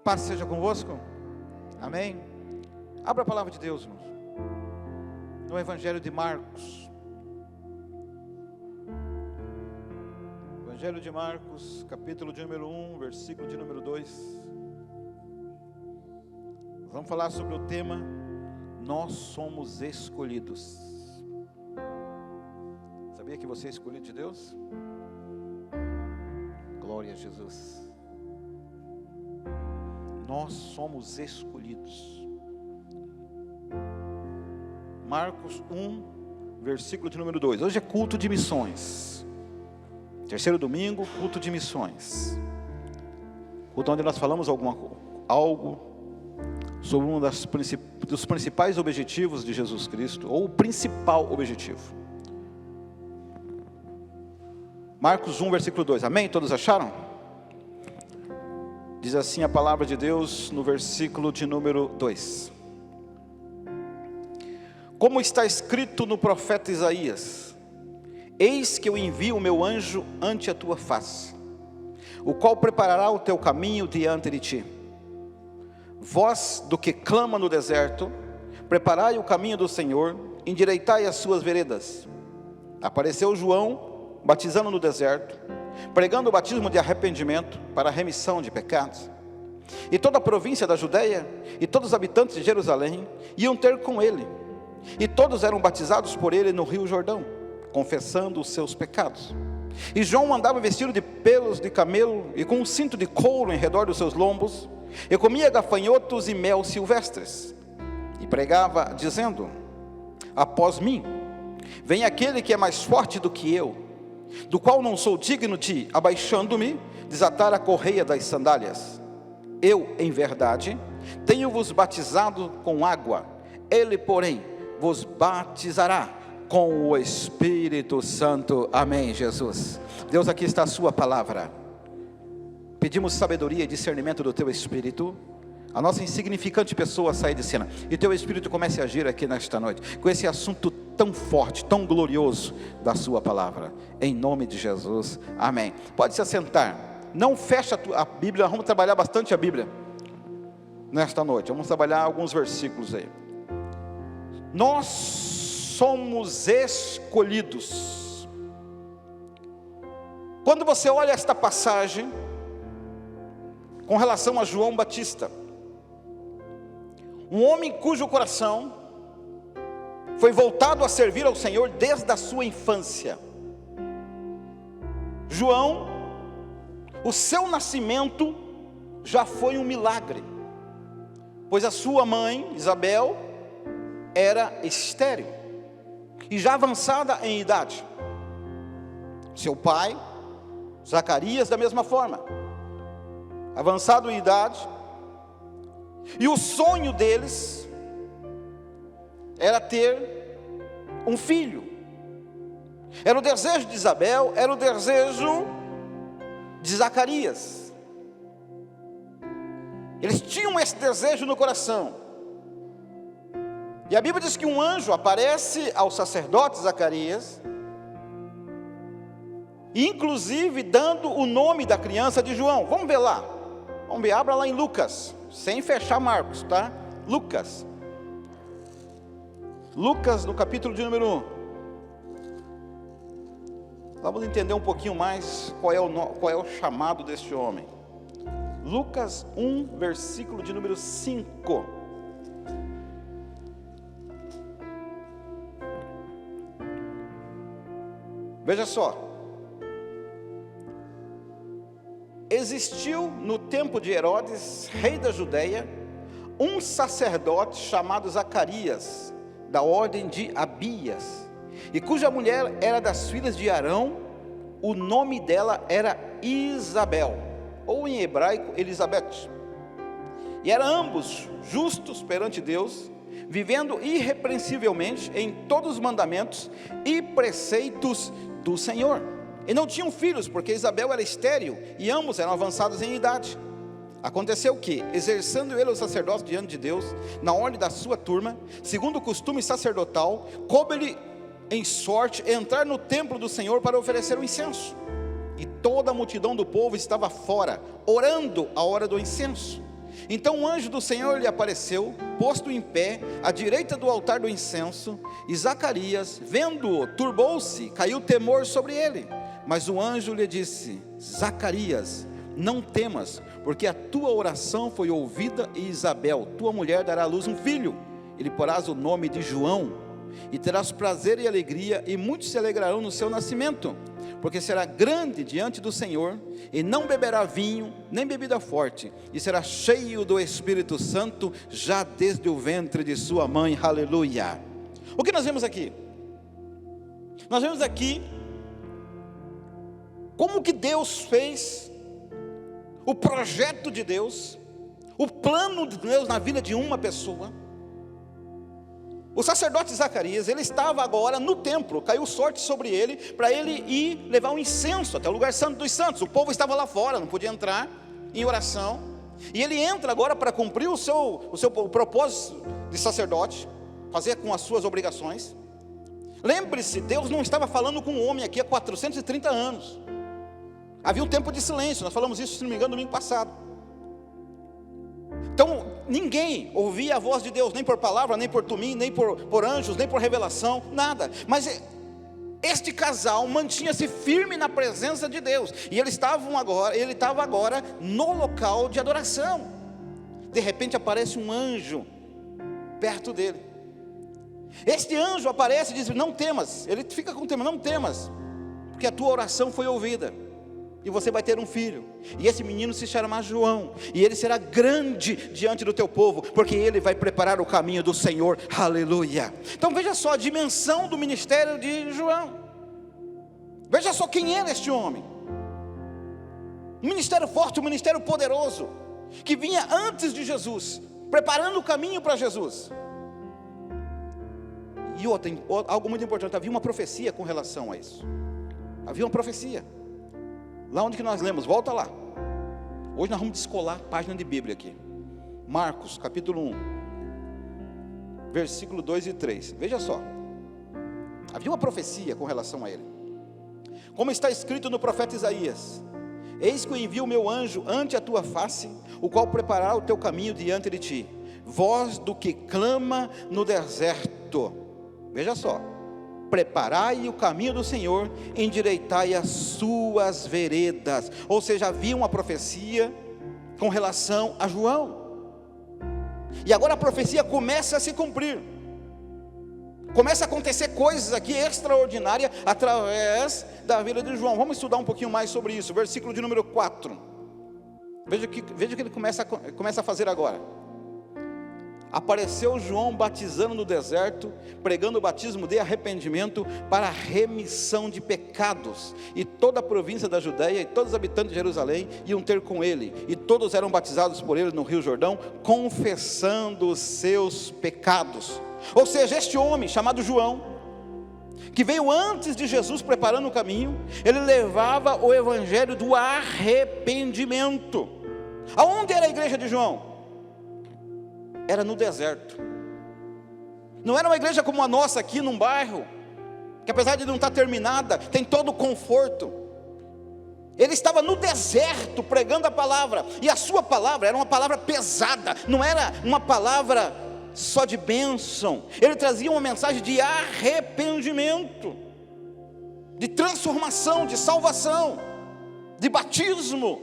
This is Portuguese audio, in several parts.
Paz seja convosco. Amém. Abra a palavra de Deus, irmãos, no Evangelho de Marcos. Evangelho de Marcos, capítulo de número 1, versículo de número 2. Vamos falar sobre o tema: nós somos escolhidos. Sabia que você é escolhido de Deus? Glória a Jesus. Nós somos escolhidos. Marcos 1, versículo de número 2. Hoje é culto de missões. Terceiro domingo, culto de missões. Culto onde nós falamos algo sobre um dos principais objetivos de Jesus Cristo, ou o principal objetivo. Marcos 1, versículo 2. Amém? Todos acharam? Diz assim a palavra de Deus no versículo de número 2. Como está escrito no profeta Isaías: eis que eu envio o meu anjo ante a tua face, o qual preparará o teu caminho diante de ti. Voz do que clama no deserto: preparai o caminho do Senhor, endireitai as suas veredas. Apareceu João batizando no deserto, pregando o batismo de arrependimento para a remissão de pecados. E toda a província da Judeia e todos os habitantes de Jerusalém iam ter com ele, e todos eram batizados por ele no rio Jordão, confessando os seus pecados. E João andava vestido de pelos de camelo e com um cinto de couro em redor dos seus lombos, e comia gafanhotos e mel silvestres, e pregava dizendo: após mim vem aquele que é mais forte do que eu, do qual não sou digno de, abaixando-me, desatar a correia das sandálias. Eu, em verdade, tenho-vos batizado com água, ele, porém, vos batizará com o Espírito Santo. Amém, Jesus. Deus, aqui está a sua palavra. Pedimos sabedoria e discernimento do teu Espírito. A nossa insignificante pessoa sai de cena, e teu Espírito comece a agir aqui nesta noite, com esse assunto tão forte, tão glorioso da sua palavra, em nome de Jesus, amém. Pode se assentar, não fecha a Bíblia, vamos trabalhar bastante a Bíblia, nesta noite, vamos trabalhar alguns versículos aí. Nós somos escolhidos. Quando você olha esta passagem, com relação a João Batista, um homem cujo coração foi voltado a servir ao Senhor desde a sua infância. João, o seu nascimento já foi um milagre, pois a sua mãe, Isabel, era estéril e já avançada em idade. Seu pai, Zacarias, da mesma forma, avançado em idade. E o sonho deles era ter um filho. Era o desejo de Isabel, era o desejo de Zacarias. Eles tinham esse desejo no coração. E a Bíblia diz que um anjo aparece ao sacerdote Zacarias, inclusive dando o nome da criança de João. Vamos ver lá. Vamos ver, abra lá em Lucas, sem fechar Marcos, tá? Lucas no capítulo de número 1. Vamos entender um pouquinho mais qual é o chamado deste homem. Lucas 1, versículo de número 5. Veja só. Existiu no tempo de Herodes, rei da Judeia, um sacerdote chamado Zacarias, da ordem de Abias, e cuja mulher era das filhas de Arão. O nome dela era Isabel, ou em hebraico Elizabeth. E eram ambos justos perante Deus, vivendo irrepreensivelmente em todos os mandamentos e preceitos do Senhor. E não tinham filhos, porque Isabel era estéril, e ambos eram avançados em idade. Aconteceu que, exercendo ele o sacerdócio diante de Deus, na ordem da sua turma, segundo o costume sacerdotal, coube-lhe em sorte entrar no templo do Senhor para oferecer o incenso. E toda a multidão do povo estava fora, orando a hora do incenso. Então o anjo do Senhor lhe apareceu, posto em pé, à direita do altar do incenso, e Zacarias, vendo-o, turbou-se, caiu temor sobre ele. Mas o anjo lhe disse: Zacarias, não temas, porque a tua oração foi ouvida, e Isabel, tua mulher, dará à luz um filho, e lhe porás o nome de João, e terás prazer e alegria, e muitos se alegrarão no seu nascimento, porque será grande diante do Senhor, e não beberá vinho, nem bebida forte, e será cheio do Espírito Santo, já desde o ventre de sua mãe. Aleluia. O que nós vemos aqui? Nós vemos aqui como que Deus fez, o projeto de Deus, o plano de Deus na vida de uma pessoa. O sacerdote Zacarias, ele estava agora no templo, caiu sorte sobre ele, para ele ir levar um incenso até o lugar santo dos santos. O povo estava lá fora, não podia entrar em oração, e ele entra agora para cumprir o propósito de sacerdote, fazer com as suas obrigações. Lembre-se, Deus não estava falando com o homem aqui há 430 anos, havia um tempo de silêncio, nós falamos isso, se não me engano, domingo passado. Então, ninguém ouvia a voz de Deus, nem por palavra, nem por tumim, nem por anjos, nem por revelação, nada. Mas este casal mantinha-se firme na presença de Deus, e ele estava agora no local de adoração. De repente aparece um anjo perto dele. Este anjo aparece e diz: não temas. Ele fica com tema: não temas, porque a tua oração foi ouvida, e você vai ter um filho, e esse menino se chamará João, e ele será grande diante do teu povo, porque ele vai preparar o caminho do Senhor. Aleluia. Então veja só a dimensão do ministério de João. Veja só quem era este homem. Um ministério forte, um ministério poderoso, que vinha antes de Jesus, preparando o caminho para Jesus. E algo muito importante, havia uma profecia com relação a isso. Havia uma profecia. Lá onde que nós lemos, volta lá. Hoje nós vamos descolar página de Bíblia aqui. Marcos, capítulo 1, versículo 2 e 3. Veja só. Havia uma profecia com relação a ele. Como está escrito no profeta Isaías: eis que eu envio o meu anjo ante a tua face, o qual preparará o teu caminho diante de ti. Voz do que clama no deserto. Veja só. Preparai o caminho do Senhor, endireitai as suas veredas. Ou seja, havia uma profecia com relação a João, e agora a profecia começa a se cumprir. Começa a acontecer coisas aqui extraordinárias através da vida de João. Vamos estudar um pouquinho mais sobre isso. Versículo de número 4. Veja o que ele começa a fazer agora. Apareceu João batizando no deserto, pregando o batismo de arrependimento para a remissão de pecados, e toda a província da Judéia e todos os habitantes de Jerusalém iam ter com ele, e todos eram batizados por ele no rio Jordão, confessando os seus pecados. Ou seja, este homem chamado João, que veio antes de Jesus preparando o caminho, ele levava o evangelho do arrependimento. Aonde era a igreja de João? Era no deserto. Não era uma igreja como a nossa aqui num bairro, que apesar de não estar terminada, tem todo o conforto. Ele estava no deserto pregando a palavra, e a sua palavra era uma palavra pesada, não era uma palavra só de bênção. Ele trazia uma mensagem de arrependimento, de transformação, de salvação, de batismo,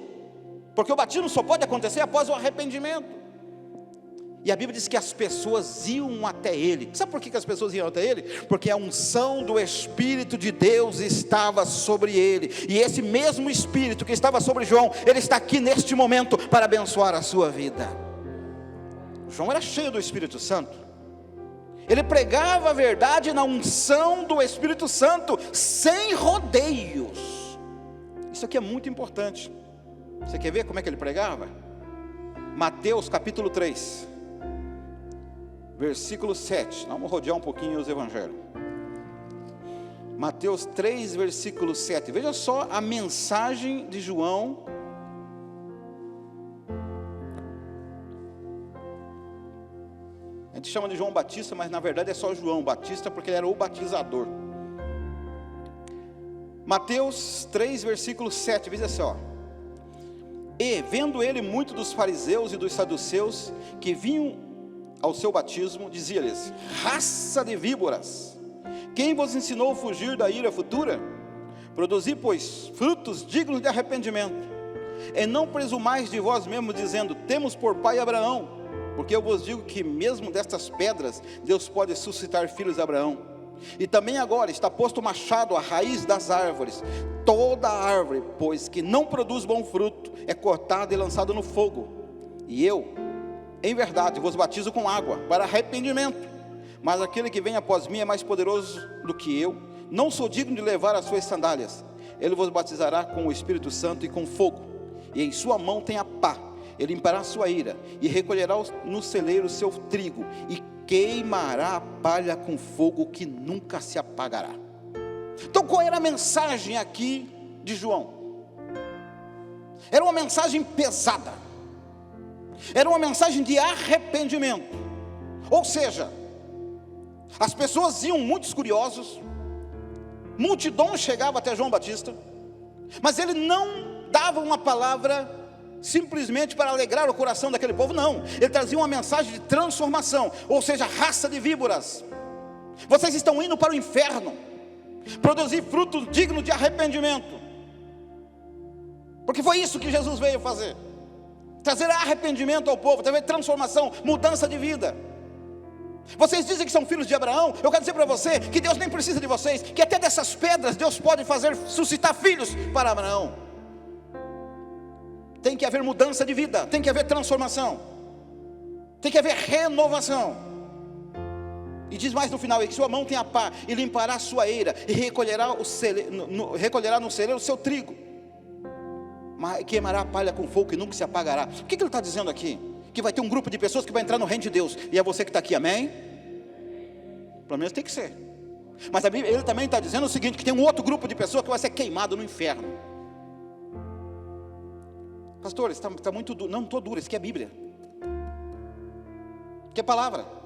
porque o batismo só pode acontecer após o arrependimento. E a Bíblia diz que as pessoas iam até ele. Sabe por que as pessoas iam até ele? Porque a unção do Espírito de Deus estava sobre ele. E esse mesmo Espírito que estava sobre João, ele está aqui neste momento para abençoar a sua vida. João era cheio do Espírito Santo. Ele pregava a verdade na unção do Espírito Santo, sem rodeios. Isso aqui é muito importante. Você quer ver como é que ele pregava? Mateus capítulo 3. Versículo 7, vamos rodear um pouquinho os evangelhos. Mateus 3, versículo 7, veja só a mensagem de João. A gente chama de João Batista, mas na verdade é só João Batista, porque ele era o batizador. Mateus 3, versículo 7, veja só: E, vendo ele muito dos fariseus e dos saduceus que vinham ao seu batismo, dizia-lhes: raça de víboras, quem vos ensinou a fugir da ira futura? Produzi, pois, frutos dignos de arrependimento, e não presumais de vós mesmos, dizendo: temos por pai Abraão, porque eu vos digo que mesmo destas pedras Deus pode suscitar filhos de Abraão. E também agora está posto o machado à raiz das árvores. Toda árvore, pois, que não produz bom fruto, é cortada e lançada no fogo. E eu, em verdade, vos batizo com água para arrependimento, mas aquele que vem após mim é mais poderoso do que eu. Não sou digno de levar as suas sandálias. Ele vos batizará com o Espírito Santo e com fogo, e em sua mão tem a pá. Ele limpará a sua ira, e recolherá no celeiro o seu trigo, e queimará a palha com fogo que nunca se apagará. Então qual era a mensagem aqui de João? Era uma mensagem pesada, era uma mensagem de arrependimento. Ou seja, as pessoas iam, muitos curiosos, multidão chegava até João Batista, mas ele não dava uma palavra simplesmente para alegrar o coração daquele povo, não. Ele trazia uma mensagem de transformação. Ou seja, raça de víboras, vocês estão indo para o inferno. Produzir frutos dignos de arrependimento, porque foi isso que Jesus veio fazer: trazer arrependimento ao povo, trazer transformação, mudança de vida. Vocês dizem que são filhos de Abraão. Eu quero dizer para você que Deus nem precisa de vocês, que até dessas pedras Deus pode fazer suscitar filhos para Abraão. Tem que haver mudança de vida, tem que haver transformação, tem que haver renovação. E diz mais no final: em sua mão tem a pá, e limpará a sua eira, e recolherá no celeiro o seu trigo, mas queimará a palha com fogo que nunca se apagará. O que ele está dizendo aqui? Que vai ter um grupo de pessoas que vai entrar no reino de Deus, e é você que está aqui, amém? Pelo menos tem que ser. Mas ele também está dizendo o seguinte: que tem um outro grupo de pessoas que vai ser queimado no inferno. Pastor, está muito duro. Não estou duro, isso aqui é Bíblia, que é palavra.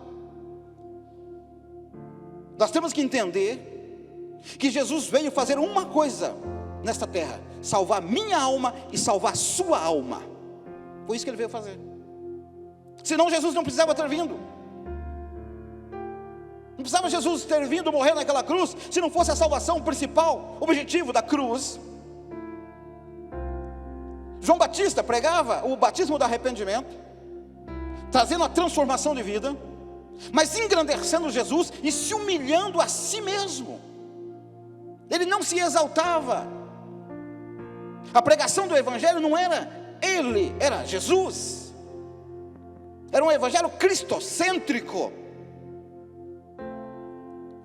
Nós temos que entender que Jesus veio fazer uma coisa nesta terra: salvar minha alma e salvar sua alma. Foi isso que ele veio fazer. Senão Jesus não precisava ter vindo. Não precisava Jesus ter vindo morrer naquela cruz, se não fosse a salvação principal, objetivo da cruz. João Batista pregava o batismo do arrependimento, trazendo a transformação de vida, mas engrandecendo Jesus e se humilhando a si mesmo. Ele não se exaltava. A pregação do evangelho não era ele, era Jesus. Era um evangelho cristocêntrico.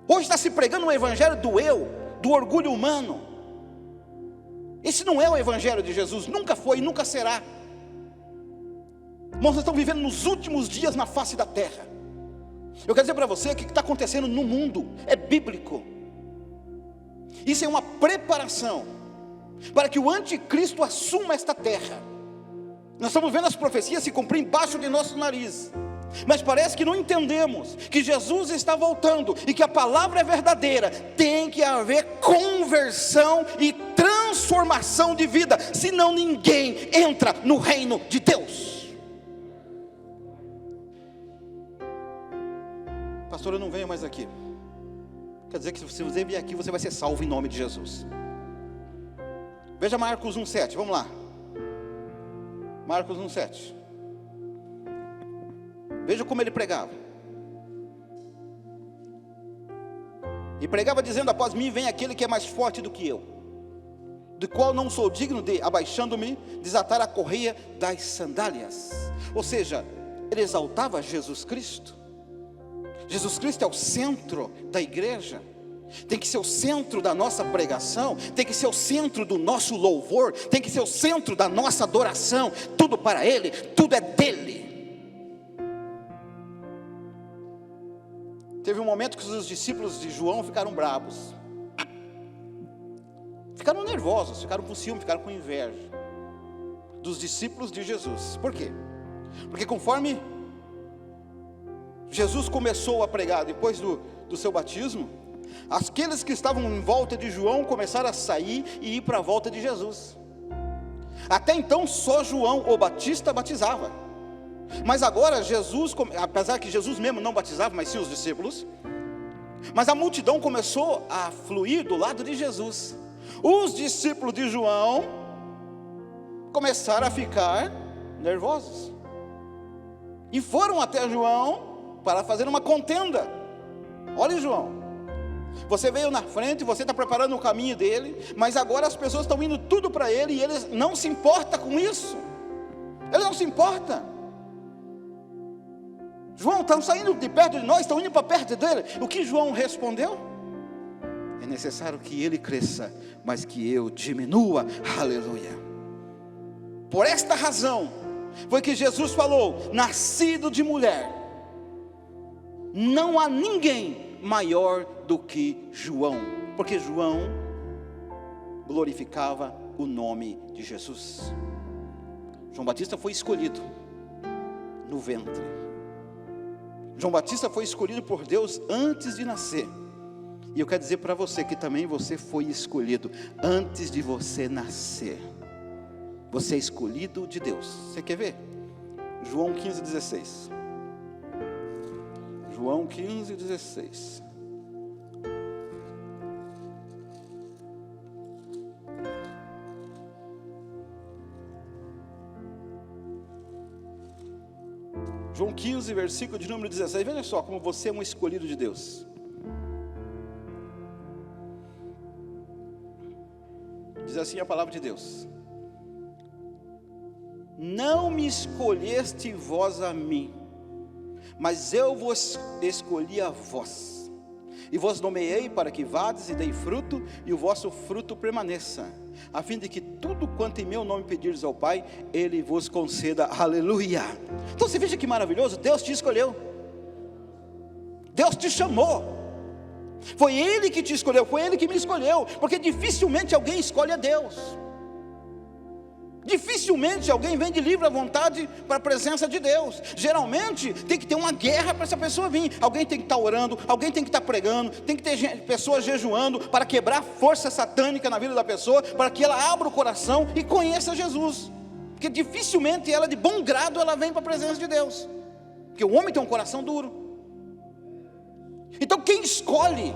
Hoje está se pregando um evangelho do eu, do orgulho humano. Esse não é o evangelho de Jesus, nunca foi e nunca será. Nós estamos vivendo nos últimos dias na face da terra. Eu quero dizer para você que o que está acontecendo no mundo é bíblico. Isso é uma preparação para que o anticristo assuma esta terra. Nós estamos vendo as profecias se cumprir embaixo de nosso nariz, mas parece que não entendemos que Jesus está voltando e que a palavra é verdadeira. Tem que haver conversão e transformação de vida, senão ninguém entra no reino de Deus. Pastor, eu não venho mais aqui. Quer dizer que se você vier aqui, você vai ser salvo em nome de Jesus. Veja Marcos 1,7, vamos lá. Marcos 1,7. Veja como ele pregava. E pregava dizendo: após mim vem aquele que é mais forte do que eu, do qual não sou digno de, abaixando-me, desatar a correia das sandálias. Ou seja, ele exaltava Jesus Cristo. Jesus Cristo é o centro da igreja, tem que ser o centro da nossa pregação, tem que ser o centro do nosso louvor, tem que ser o centro da nossa adoração. Tudo para Ele, tudo é dele. Teve um momento que os discípulos de João ficaram bravos, ficaram nervosos, ficaram com ciúme, ficaram com inveja dos discípulos de Jesus. Por quê? Porque conforme Jesus começou a pregar depois do seu batismo, aqueles que estavam em volta de João começaram a sair e ir para a volta de Jesus. Até então só João o Batista batizava, mas agora Jesus, apesar que Jesus mesmo não batizava, mas sim os discípulos, mas a multidão começou a fluir do lado de Jesus. Os discípulos de João começaram a ficar nervosos e foram até João para fazer uma contenda. Olha, João, você veio na frente, você está preparando o caminho dele, mas agora as pessoas estão indo tudo para ele e ele não se importa com isso. Ele não se importa. João, estão saindo de perto de nós, estão indo para perto dele. O que João respondeu? É necessário que ele cresça, mas que eu diminua. Aleluia. Por esta razão foi que Jesus falou: nascido de mulher, não há ninguém maior do que João, porque João glorificava o nome de Jesus. João Batista foi escolhido no ventre. João Batista foi escolhido por Deus antes de nascer. E eu quero dizer para você que também você foi escolhido antes de você nascer. Você é escolhido de Deus. Você quer ver? João 15:16. João 15:16. João 15, versículo de número 16. Veja só como você é um escolhido de Deus. Diz assim a palavra de Deus: não me escolheste vós a mim, mas eu vos escolhi a vós, e vos nomeei para que vades e dei fruto, e o vosso fruto permaneça, a fim de que tudo quanto em meu nome pedirdes ao Pai, Ele vos conceda. Aleluia. Então você veja que maravilhoso, Deus te escolheu, Deus te chamou, foi Ele que te escolheu, foi Ele que me escolheu, porque dificilmente alguém escolhe a Deus. Dificilmente alguém vem de livre à vontade para a presença de Deus. Geralmente tem que ter uma guerra para essa pessoa vir. Alguém tem que estar orando, alguém tem que estar pregando, tem que ter pessoas jejuando para quebrar a força satânica na vida da pessoa, para que ela abra o coração e conheça Jesus. Porque dificilmente ela, de bom grado, ela vem para a presença de Deus, porque o homem tem um coração duro. Então quem escolhe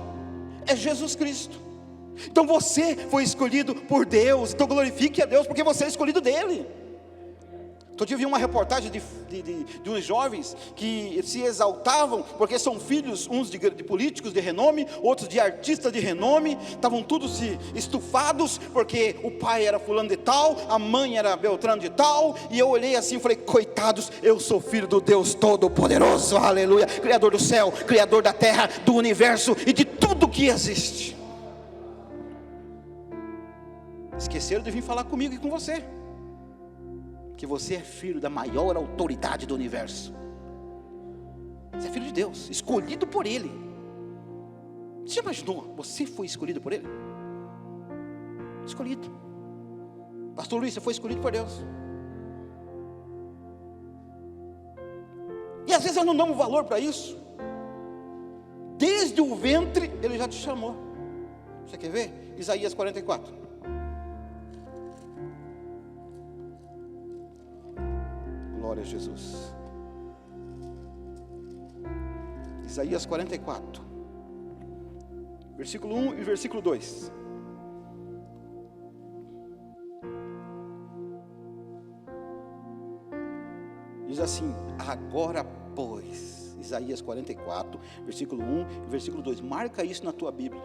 é Jesus Cristo. Então você foi escolhido por Deus. Então glorifique a Deus, porque você é escolhido dele. Outro dia eu vi uma reportagem de uns jovens que se exaltavam porque são filhos, uns de políticos de renome, outros de artistas de renome. Estavam todos estufados porque o pai era fulano de tal, a mãe era Beltrano de tal. E eu olhei assim e falei: coitados, eu sou filho do Deus Todo-Poderoso, aleluia, Criador do céu, Criador da terra, do universo e de tudo que existe. Esqueceram de vir falar comigo e com você, que você é filho da maior autoridade do universo. Você é filho de Deus, escolhido por Ele. Você já imaginou? Você foi escolhido por Ele? Escolhido. Pastor Luiz, você foi escolhido por Deus. E às vezes nós não damos valor para isso. Desde o ventre Ele já te chamou. Você quer ver? Isaías 44. Glória a Jesus. Isaías 44, versículo 1 e versículo 2. Diz assim: agora pois, Isaías 44, versículo 1 e versículo 2. Marca isso na tua Bíblia.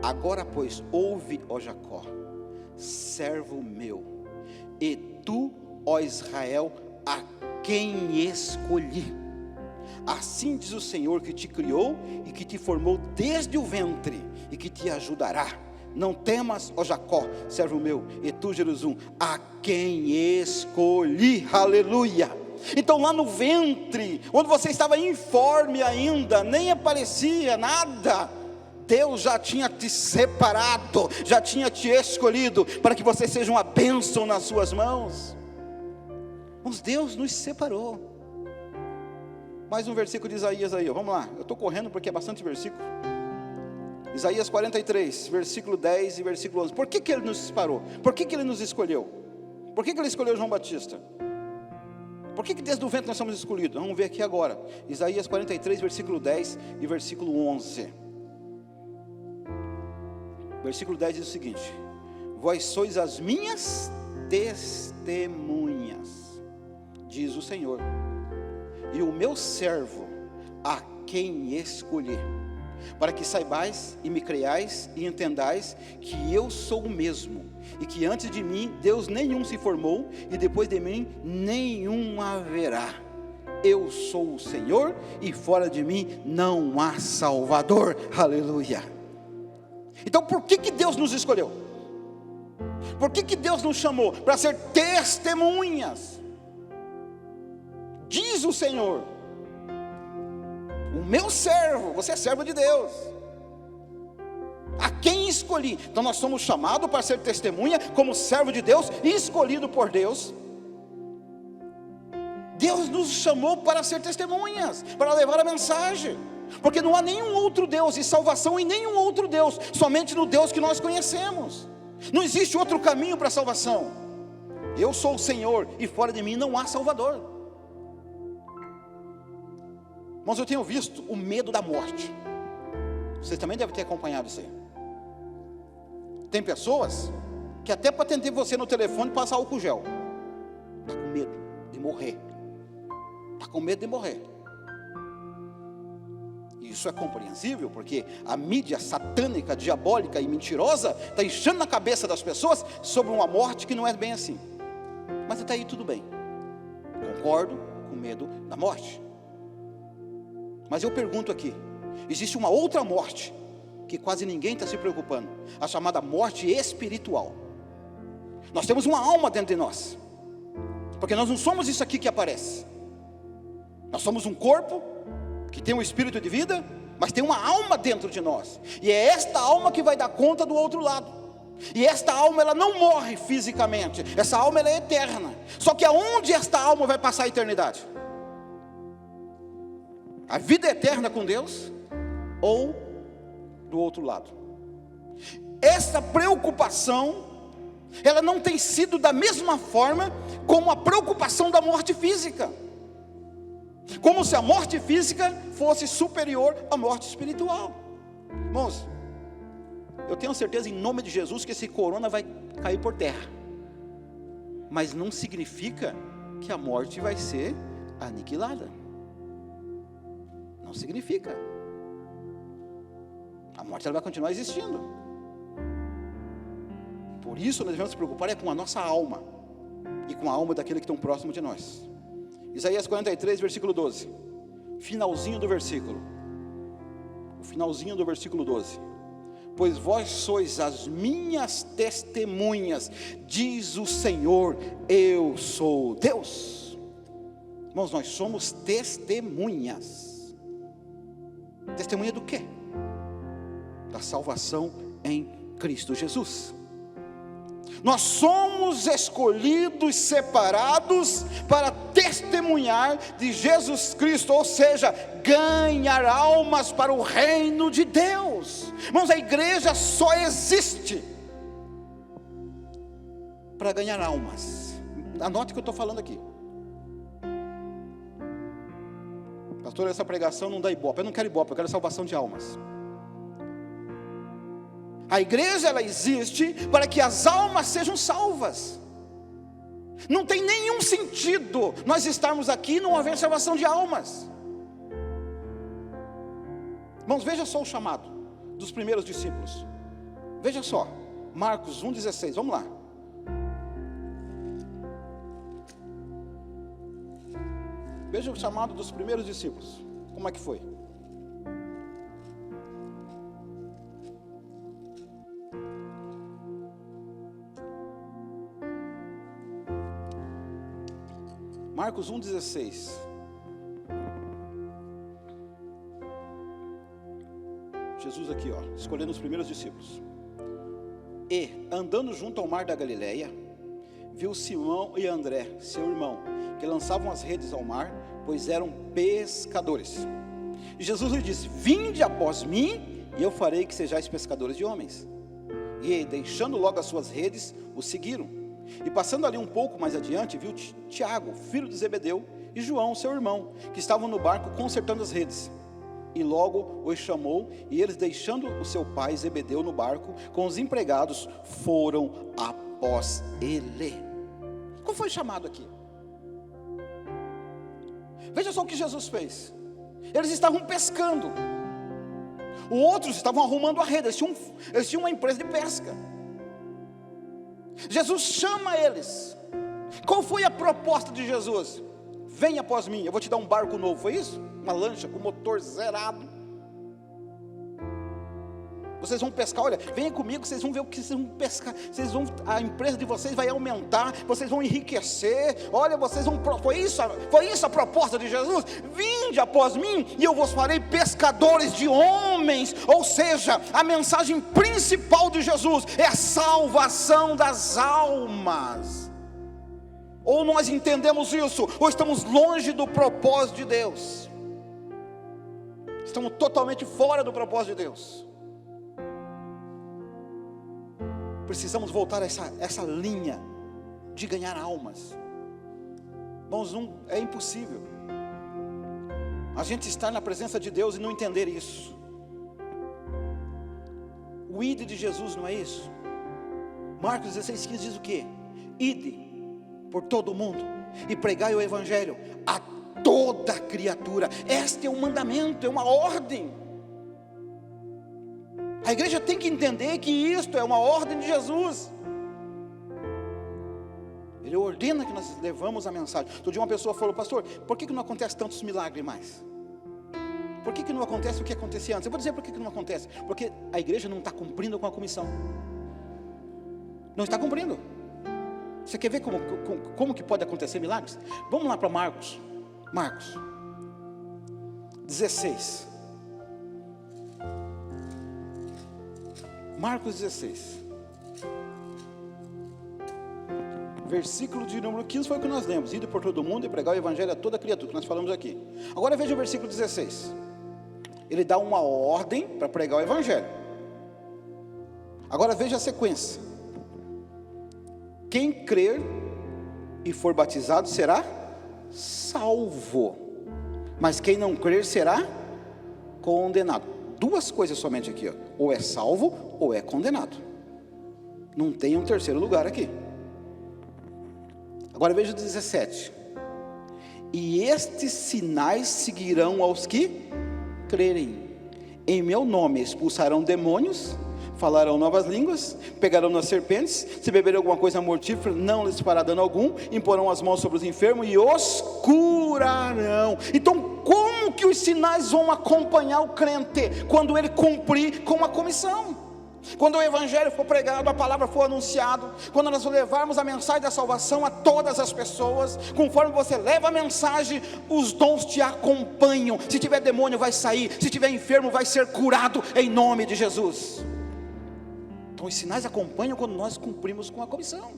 Agora pois, ouve, ó Jacó, servo meu, e tu, ó Israel, a quem escolhi. Assim diz o Senhor que te criou e que te formou desde o ventre e que te ajudará. Não temas, ó Jacó, servo meu, e tu, Jerusalém, a quem escolhi. Aleluia. Então lá no ventre, onde você estava informe ainda, nem aparecia nada, Deus já tinha te separado, já tinha te escolhido para que você seja uma bênção nas suas mãos. Mas Deus nos separou. Mais um versículo de Isaías aí, vamos lá. Eu estou correndo porque é bastante versículo. Isaías 43, versículo 10 e versículo 11. Por que Ele nos disparou? Por que Ele nos escolheu? Por que Ele escolheu João Batista? Por que desde o ventre nós somos escolhidos? Vamos ver aqui agora. Isaías 43, versículo 10 e versículo 11. Versículo 10 diz o seguinte: vós sois as minhas testemunhas, diz o Senhor, e o meu servo, a quem escolhi, para que saibais e me creiais e entendais que eu sou o mesmo, e que antes de mim Deus nenhum se formou, e depois de mim nenhum haverá. Eu sou o Senhor, e fora de mim não há Salvador. Aleluia. Então por que Deus nos escolheu? Por que Deus nos chamou? Para ser testemunhas. Diz o Senhor: o meu servo, você é servo de Deus, a quem escolhi. Então nós somos chamados para ser testemunha, como servo de Deus, escolhido por Deus. Deus nos chamou para ser testemunhas, para levar a mensagem, porque não há nenhum outro Deus e salvação em nenhum outro Deus, somente no Deus que nós conhecemos. Não existe outro caminho para a salvação. Eu sou o Senhor, e fora de mim não há Salvador. Mas eu tenho visto o medo da morte. Vocês também devem ter acompanhado isso aí. Tem pessoas que até para atender você no telefone passar álcool gel, está com medo de morrer. Está com medo de morrer. Isso é compreensível, porque a mídia satânica, diabólica e mentirosa está enchendo na cabeça das pessoas sobre uma morte que não é bem assim. Mas até aí tudo bem. Concordo com medo da morte. Mas eu pergunto aqui, existe uma outra morte que quase ninguém está se preocupando, a chamada morte espiritual. Nós temos uma alma dentro de nós, porque nós não somos isso aqui que aparece. Nós somos um corpo que tem um espírito de vida, mas tem uma alma dentro de nós, e é esta alma que vai dar conta do outro lado. E esta alma, ela não morre fisicamente, essa alma ela é eterna. Só que aonde esta alma vai passar a eternidade? A vida eterna com Deus, ou do outro lado? Essa preocupação, ela não tem sido da mesma forma como a preocupação da morte física, como se a morte física fosse superior à morte espiritual. Irmãos, eu tenho certeza em nome de Jesus que esse corona vai cair por terra, mas não significa que a morte vai ser aniquilada. Não significa. A morte ela vai continuar existindo. Por isso nós devemos nos preocupar com a nossa alma e com a alma daquele que estão próximo de nós. Isaías 43, versículo 12. Finalzinho do versículo. O finalzinho do versículo 12. Pois vós sois as minhas testemunhas, diz o Senhor, eu sou Deus. Irmãos, nós somos testemunhas. Testemunha do quê? Da salvação em Cristo Jesus. Nós somos escolhidos, separados para testemunhar de Jesus Cristo, ou seja, ganhar almas para o reino de Deus. Irmãos, a igreja só existe para ganhar almas. Anote o que eu estou falando aqui. Pastor, essa pregação não dá ibope. Eu não quero ibope, eu quero salvação de almas. A igreja ela existe para que as almas sejam salvas. Não tem nenhum sentido nós estarmos aqui e não haver salvação de almas. Irmãos, veja só o chamado dos primeiros discípulos. Veja só, Marcos 1,16, vamos lá. Veja o chamado dos primeiros discípulos. Como é que foi? Marcos 1,16. Jesus aqui, ó, escolhendo os primeiros discípulos. E, andando junto ao mar da Galileia, viu Simão e André, seu irmão, que lançavam as redes ao mar, pois eram pescadores. E Jesus lhe disse: vinde após mim, e eu farei que sejais pescadores de homens. E deixando logo as suas redes, o seguiram. E passando ali um pouco mais adiante, viu Tiago, filho de Zebedeu, e João, seu irmão, que estavam no barco consertando as redes. E logo os chamou, e eles, deixando o seu pai Zebedeu no barco, com os empregados, foram após ele. Como foi chamado aqui? Veja só o que Jesus fez. Eles estavam pescando, os outros estavam arrumando a rede, eles tinham uma empresa de pesca. Jesus chama eles. Qual foi a proposta de Jesus? Venha após mim, eu vou te dar um barco novo, foi isso? Uma lancha com motor zerado. Vocês vão pescar, olha, venha comigo, vocês vão ver o que vocês vão pescar. A empresa de vocês vai aumentar, vocês vão enriquecer. Olha, vocês vão, foi isso a proposta de Jesus? Vinde após mim e eu vos farei pescadores de homens. Ou seja, a mensagem principal de Jesus é a salvação das almas. Ou nós entendemos isso, ou estamos longe do propósito de Deus. Estamos totalmente fora do propósito de Deus. Precisamos voltar a essa linha de ganhar almas. Irmãos, é impossível a gente estar na presença de Deus e não entender isso. O ide de Jesus não é isso? Marcos 16,15 diz o quê? Ide por todo o mundo e pregai o evangelho a toda criatura. Este é um mandamento, é uma ordem. A igreja tem que entender que isto é uma ordem de Jesus. Ele ordena que nós levamos a mensagem. Outro dia uma pessoa falou: pastor, por que não acontece tantos milagres mais? Por que não acontece o que acontecia antes? Eu vou dizer por que não acontece. Porque a igreja não está cumprindo com a comissão. Não está cumprindo. Você quer ver como que pode acontecer milagres? Vamos lá para Marcos 16. Marcos 16, versículo de número 15 foi o que nós lemos: ide por todo mundo e pregar o evangelho a toda criatura, que nós falamos aqui. Agora veja o versículo 16, ele dá uma ordem para pregar o evangelho. Agora veja a sequência: quem crer e for batizado será salvo, mas quem não crer será condenado. Duas coisas somente aqui, ó. Ou é salvo ou é condenado. Não tem um terceiro lugar aqui. Agora veja o 17: e estes sinais seguirão aos que crerem. Em meu nome expulsarão demônios, falarão novas línguas, pegarão nas serpentes, se beberem alguma coisa mortífera, não lhes fará dano algum, imporão as mãos sobre os enfermos e os curarão. Então, como que os sinais vão acompanhar o crente? Quando ele cumprir com a comissão. Quando o evangelho for pregado, a palavra for anunciada, quando nós levarmos a mensagem da salvação a todas as pessoas, conforme você leva a mensagem, os dons te acompanham. Se tiver demônio vai sair, se tiver enfermo vai ser curado em nome de Jesus. Então os sinais acompanham quando nós cumprimos com a comissão.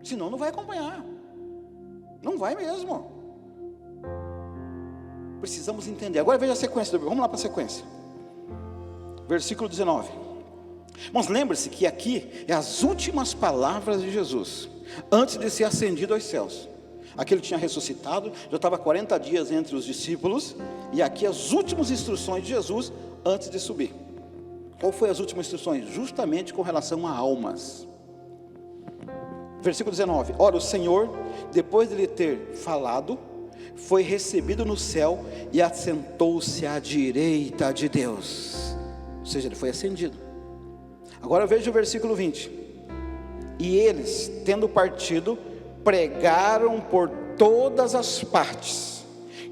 Senão não vai acompanhar. Não vai mesmo. Precisamos entender. Agora veja a sequência. Vamos lá para a sequência. Versículo 19. Mas lembre-se que aqui é as últimas palavras de Jesus antes de ser ascendido aos céus. Aqui ele tinha ressuscitado, já estava 40 dias entre os discípulos, e aqui as últimas instruções de Jesus antes de subir. Qual foi as últimas instruções? Justamente com relação a almas. Versículo 19. Ora, o Senhor, depois de lhe ter falado, foi recebido no céu e assentou-se à direita de Deus. Ou seja, ele foi ascendido. Agora veja o versículo 20. E eles, tendo partido, pregaram por todas as partes,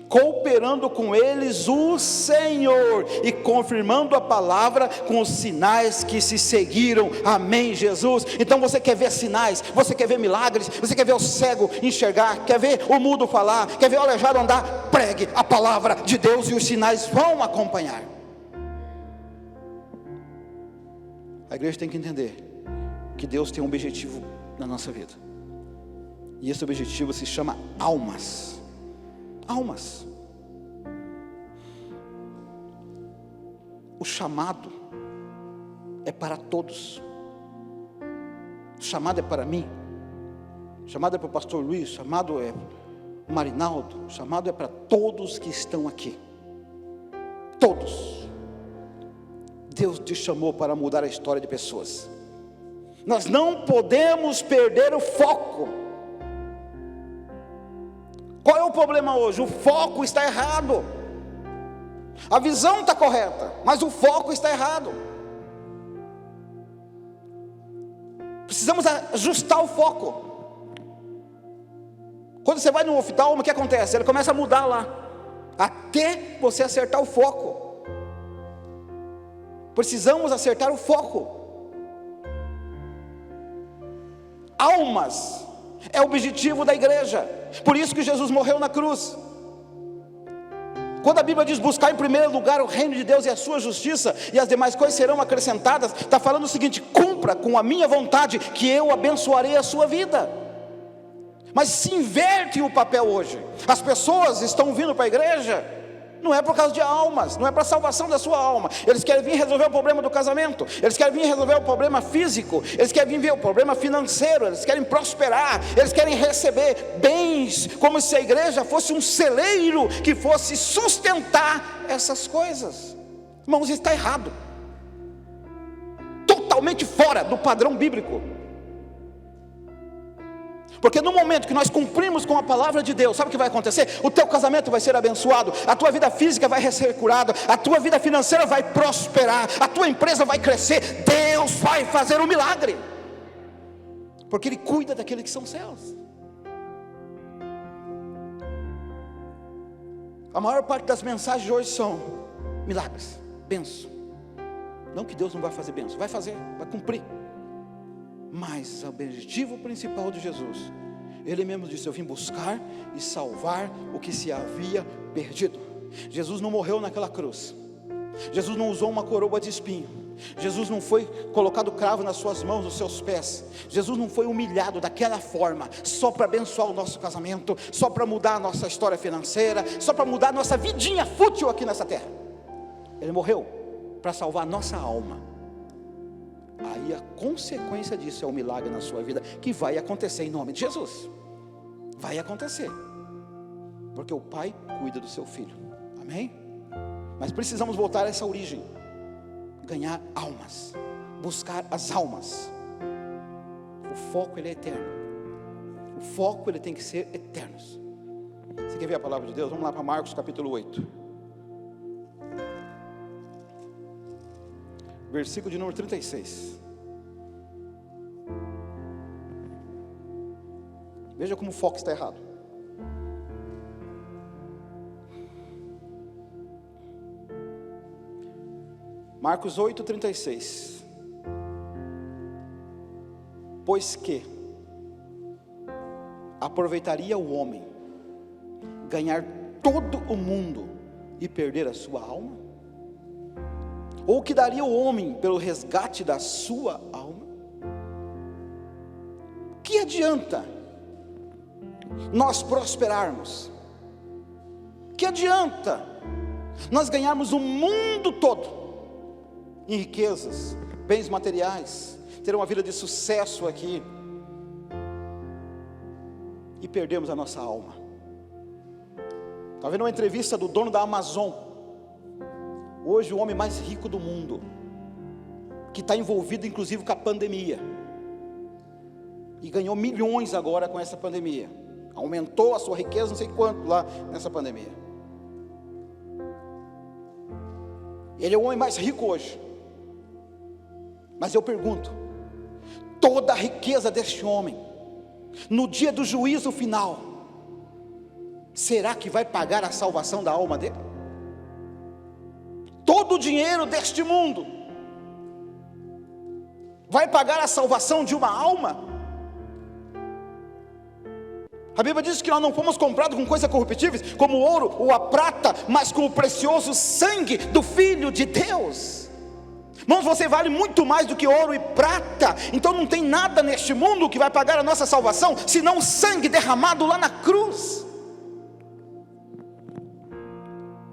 cooperando com eles o Senhor e confirmando a palavra com os sinais que se seguiram. Amém, Jesus. Então você quer ver sinais, você quer ver milagres, você quer ver o cego enxergar, quer ver o mudo falar, quer ver o aleijado andar? Pregue a palavra de Deus e os sinais vão acompanhar. A igreja tem que entender que Deus tem um objetivo na nossa vida, e esse objetivo se chama almas. Almas. o chamado é para todos. O chamado é para mim. O chamado é para o pastor Luiz. O chamado é para o Marinaldo. O chamado é para todos que estão aqui. Todos. Deus te chamou para mudar a história de pessoas. Nós não podemos perder o foco. Qual é o problema hoje? O foco está errado. A visão está correta, mas o foco está errado. Precisamos ajustar o foco. Quando você vai no oftalmo, o que acontece? Ele começa a mudar lá, até você acertar o foco. Precisamos acertar o foco. Almas é o objetivo da igreja. Por isso que Jesus morreu na cruz. Quando a Bíblia diz buscar em primeiro lugar o reino de Deus e a sua justiça, e as demais coisas serão acrescentadas, está falando o seguinte: cumpra com a minha vontade, que eu abençoarei a sua vida. Mas se inverte o papel hoje. As pessoas estão vindo para a igreja, não é por causa de almas, não é para a salvação da sua alma. Eles querem vir resolver o problema do casamento, eles querem vir resolver o problema físico, eles querem vir ver o problema financeiro, eles querem prosperar, eles querem receber bens, como se a igreja fosse um celeiro que fosse sustentar essas coisas. Irmãos, isso está errado, totalmente fora do padrão bíblico. Porque no momento que nós cumprimos com a palavra de Deus, sabe o que vai acontecer? O teu casamento vai ser abençoado, a tua vida física vai ser curada, a tua vida financeira vai prosperar, a tua empresa vai crescer. Deus vai fazer um milagre, porque Ele cuida daqueles que são céus. A maior parte das mensagens de hoje são milagres, bênção. Não que Deus não vai fazer bênção, vai fazer, vai cumprir. Mas o objetivo principal de Jesus, Ele mesmo disse: eu vim buscar e salvar o que se havia perdido. Jesus não morreu naquela cruz, Jesus não usou uma coroa de espinho, Jesus não foi colocado cravo nas suas mãos, nos seus pés, Jesus não foi humilhado daquela forma, só para abençoar o nosso casamento, só para mudar a nossa história financeira, só para mudar a nossa vidinha fútil aqui nessa terra. Ele morreu para salvar a nossa alma. Aí a consequência disso é um milagre na sua vida, que vai acontecer em nome de Jesus. Vai acontecer, porque o Pai cuida do seu filho, amém? Mas precisamos voltar a essa origem, ganhar almas, buscar as almas. O foco ele é eterno, o foco ele tem que ser eterno. Você quer ver a palavra de Deus? Vamos lá para Marcos capítulo 8, versículo de número 36. Veja como o foco está errado. Marcos 8, 36. Pois que aproveitaria o homem ganhar todo o mundo e perder a sua alma? Ou que daria o homem pelo resgate da sua alma? Que adianta nós prosperarmos? Que adianta nós ganharmos o mundo todo em riquezas, bens materiais, ter uma vida de sucesso aqui, e perdermos a nossa alma? Estava vendo uma entrevista do dono da Amazon, hoje o homem mais rico do mundo, que está envolvido inclusive com a pandemia, e ganhou milhões agora com essa pandemia, aumentou a sua riqueza não sei quanto lá nessa pandemia. Ele é o homem mais rico hoje. Mas eu pergunto, toda a riqueza deste homem, no dia do juízo final, será que vai pagar a salvação da alma dele? Todo o dinheiro deste mundo vai pagar a salvação de uma alma? A Bíblia diz que nós não fomos comprados com coisas corruptíveis, como o ouro ou a prata, mas com o precioso sangue do Filho de Deus. Irmãos, você vale muito mais do que ouro e prata. Então não tem nada neste mundo que vai pagar a nossa salvação, senão o sangue derramado lá na cruz.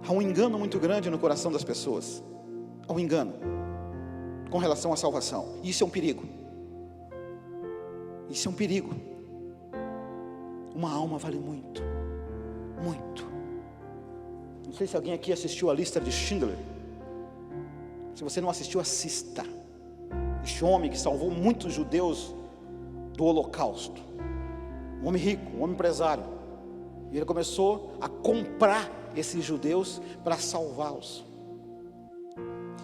Há um engano muito grande no coração das pessoas. ao engano com relação à salvação. Isso é um perigo. Isso é um perigo. Uma alma vale muito, muito. Não sei se alguém aqui assistiu a lista de Schindler. Se você não assistiu, assista. Este homem que salvou muitos judeus do Holocausto, um homem rico, um homem empresário, e ele começou a comprar esses judeus para salvá-los.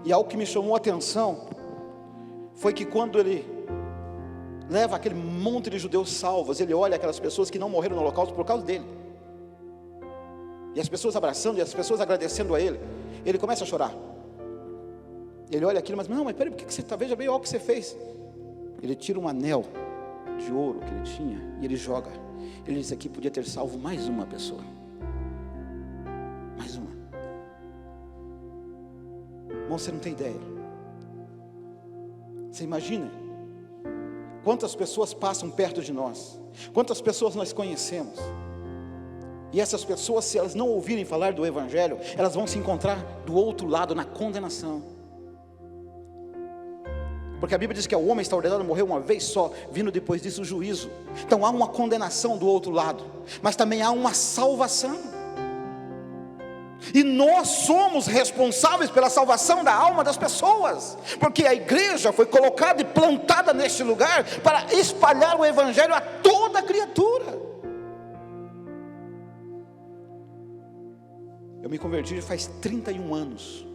E algo que me chamou a atenção foi que quando ele leva aquele monte de judeus salvos, ele olha aquelas pessoas que não morreram no Holocausto por causa dele, e as pessoas abraçando, e as pessoas agradecendo a ele, ele começa a chorar. Ele olha aquilo, mas peraí, por que você está? Veja bem, olha o que você fez. Ele tira um anel de ouro que ele tinha e ele joga. Ele diz: aqui podia ter salvo mais uma pessoa. Mais uma. Irmão, você não tem ideia. Você imagina quantas pessoas passam perto de nós, quantas pessoas nós conhecemos, e essas pessoas, se elas não ouvirem falar do Evangelho, elas vão se encontrar do outro lado, na condenação. Porque a Bíblia diz que o homem está ordenado a morrer uma vez só, vindo depois disso o juízo. Então há uma condenação do outro lado, mas também há uma salvação. E nós somos responsáveis pela salvação da alma das pessoas, porque a igreja foi colocada e plantada neste lugar para espalhar o Evangelho a toda criatura. Eu me converti faz 31 anos.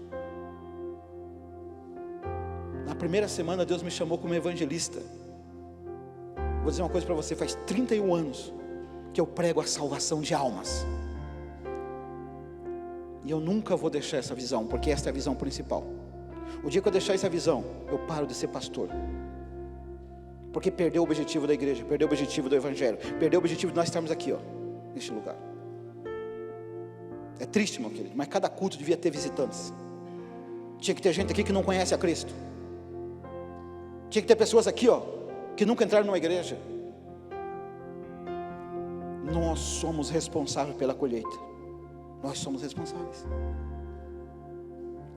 Na primeira semana Deus me chamou como evangelista. Vou dizer uma coisa para você: faz 31 anos que eu prego a salvação de almas. E eu nunca vou deixar essa visão, porque esta é a visão principal. O dia que eu deixar essa visão, eu paro de ser pastor. Porque perdeu o objetivo da igreja, perdeu o objetivo do Evangelho, perdeu o objetivo de nós estarmos aqui, neste lugar. É triste, meu querido, mas cada culto devia ter visitantes. Tinha que ter gente aqui que não conhece a Cristo. Tinha que ter pessoas aqui, que nunca entraram numa igreja. Nós somos responsáveis pela colheita. Nós somos responsáveis.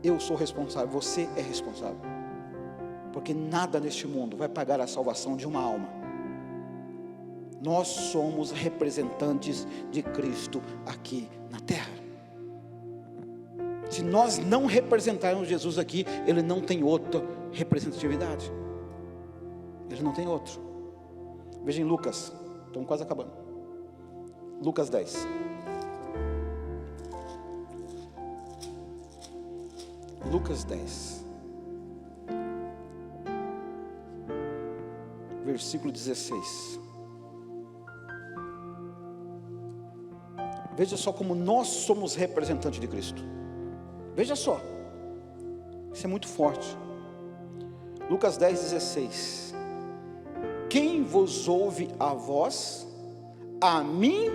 Eu sou responsável, você é responsável. Porque nada neste mundo vai pagar a salvação de uma alma. Nós somos representantes de Cristo aqui na terra. Se nós não representarmos Jesus aqui, Ele não tem outra representatividade. Ele não tem outro. Veja em Lucas, estamos quase acabando. Lucas 10. Lucas 10, versículo 16. Veja só como nós somos representantes de Cristo. Veja só, isso é muito forte. Lucas 10, 16. Quem vos ouve a vós, a mim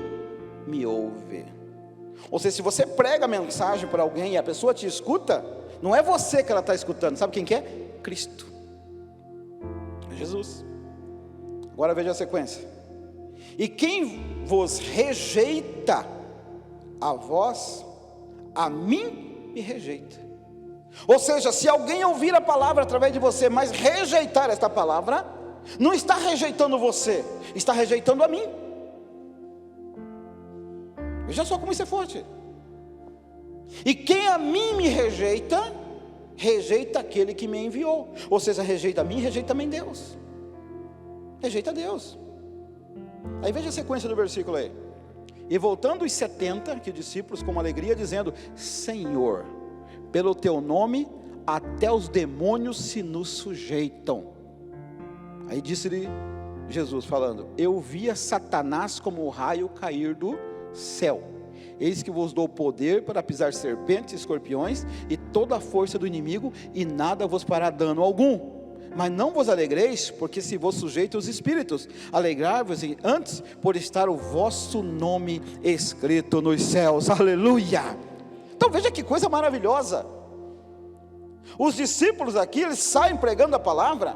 me ouve. Ou seja, se você prega a mensagem para alguém e a pessoa te escuta, não é você que ela está escutando. Sabe quem que é? Cristo. É Jesus. Agora veja a sequência. E quem vos rejeita a vós, a mim me rejeita. Ou seja, se alguém ouvir a palavra através de você, mas rejeitar esta palavra, não está rejeitando você, está rejeitando a mim. Veja só como isso é forte. E quem a mim me rejeita, rejeita aquele que me enviou. Ou seja, rejeita a mim, rejeita também Deus. Rejeita Deus. Aí veja a sequência do versículo aí. E voltando os 70, que discípulos com alegria, dizendo: Senhor, pelo teu nome até os demônios se nos sujeitam. Aí disse-lhe Jesus falando: eu via Satanás como o raio cair do céu. Eis que vos dou poder para pisar serpentes e escorpiões e toda a força do inimigo, e nada vos fará dano algum. Mas não vos alegreis, porque se vos sujeito os espíritos, alegrai-vos antes por estar o vosso nome escrito nos céus. Aleluia! Então veja que coisa maravilhosa. Os discípulos aqui, eles saem pregando a palavra.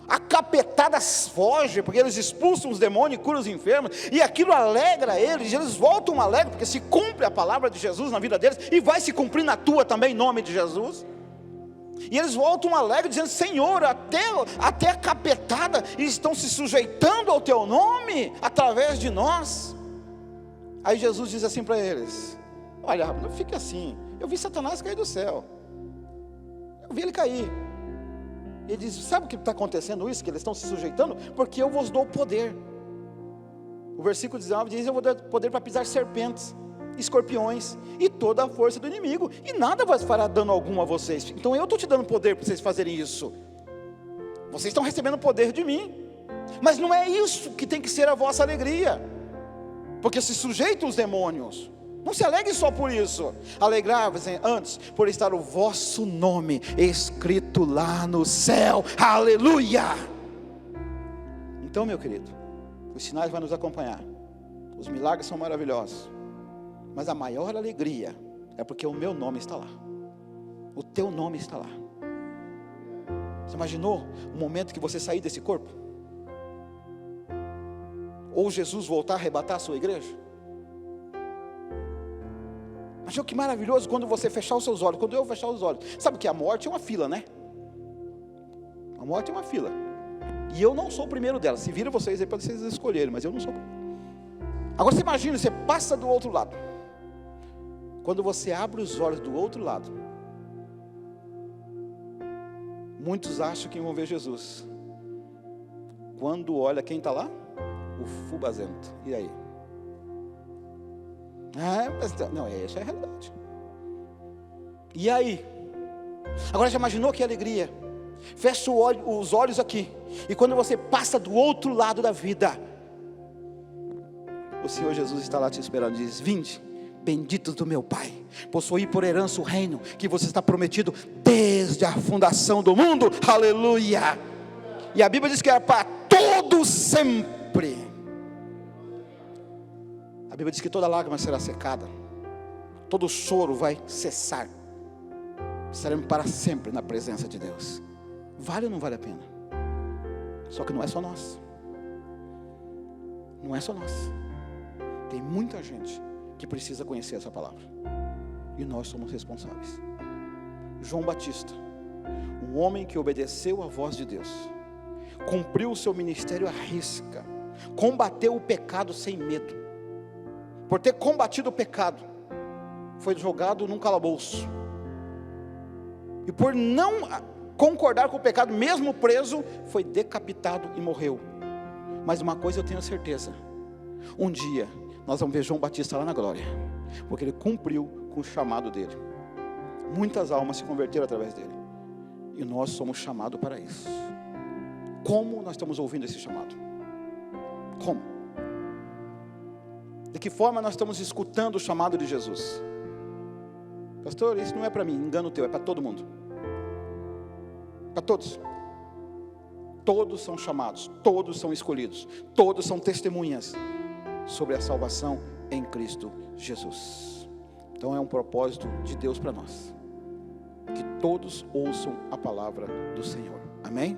a capetada foge, porque eles expulsam os demônios e curam os enfermos, e aquilo alegra eles voltam alegres, porque se cumpre a palavra de Jesus na vida deles, e vai se cumprir na tua também, em nome de Jesus. E eles voltam alegres, dizendo: Senhor, até a capetada, eles estão se sujeitando ao teu nome, através de nós. Aí Jesus diz assim para eles: olha, não fique assim, eu vi Satanás cair do céu, eu vi ele cair. Ele diz: sabe o que está acontecendo isso, que eles estão se sujeitando? Porque eu vos dou poder. O versículo 19 diz: eu vou dar poder para pisar serpentes, escorpiões e toda a força do inimigo, e nada vai fará dano algum a vocês. Então eu estou te dando poder para vocês fazerem isso. Vocês estão recebendo poder de mim, mas não é isso que tem que ser a vossa alegria, porque se sujeitam os demônios. Não se alegre só por isso, alegrai-vos antes por estar o vosso nome escrito lá no céu, aleluia. Então, meu querido, os sinais vão nos acompanhar, os milagres são maravilhosos, mas a maior alegria é porque o meu nome está lá, o teu nome está lá. Você imaginou o momento que você sair desse corpo? Ou Jesus voltar a arrebatar a sua igreja? Imagina que maravilhoso quando você fechar os seus olhos, quando eu fechar os olhos. Sabe que a morte é uma fila, né? A morte é uma fila, e eu não sou o primeiro dela. Se viram vocês aí para vocês escolherem, mas eu não sou. Agora você imagina, você passa do outro lado. Quando você abre os olhos do outro lado, muitos acham que vão ver Jesus. Quando olha quem está lá? O fubazento. E aí? Não, essa é a realidade. E aí? Agora já imaginou que alegria? Fecha os olhos aqui, e quando você passa do outro lado da vida, o Senhor Jesus está lá te esperando e diz: vinde, benditos do meu Pai, possuí por herança o reino que você está prometido desde a fundação do mundo, aleluia. E a Bíblia diz que é para todo sempre. A Bíblia diz que toda lágrima será secada, todo choro vai cessar, estaremos para sempre na presença de Deus. Vale ou não vale a pena? Só que não é só nós, não é só nós, tem muita gente que precisa conhecer essa palavra, e nós somos responsáveis. João Batista, um homem que obedeceu à voz de Deus, cumpriu o seu ministério à risca, combateu o pecado sem medo. Por ter combatido o pecado, foi jogado num calabouço, e por não concordar com o pecado, mesmo preso, foi decapitado e morreu. Mas uma coisa eu tenho certeza: um dia nós vamos ver João Batista lá na glória, porque ele cumpriu com o chamado dele. Muitas almas se converteram através dele, e nós somos chamados para isso. Como nós estamos ouvindo esse chamado? Como? De que forma nós estamos escutando o chamado de Jesus? Pastor, isso não é para mim, engano teu, é para todo mundo. Para todos. Todos são chamados, todos são escolhidos, todos são testemunhas sobre a salvação em Cristo Jesus. Então é um propósito de Deus para nós, que todos ouçam a palavra do Senhor. Amém?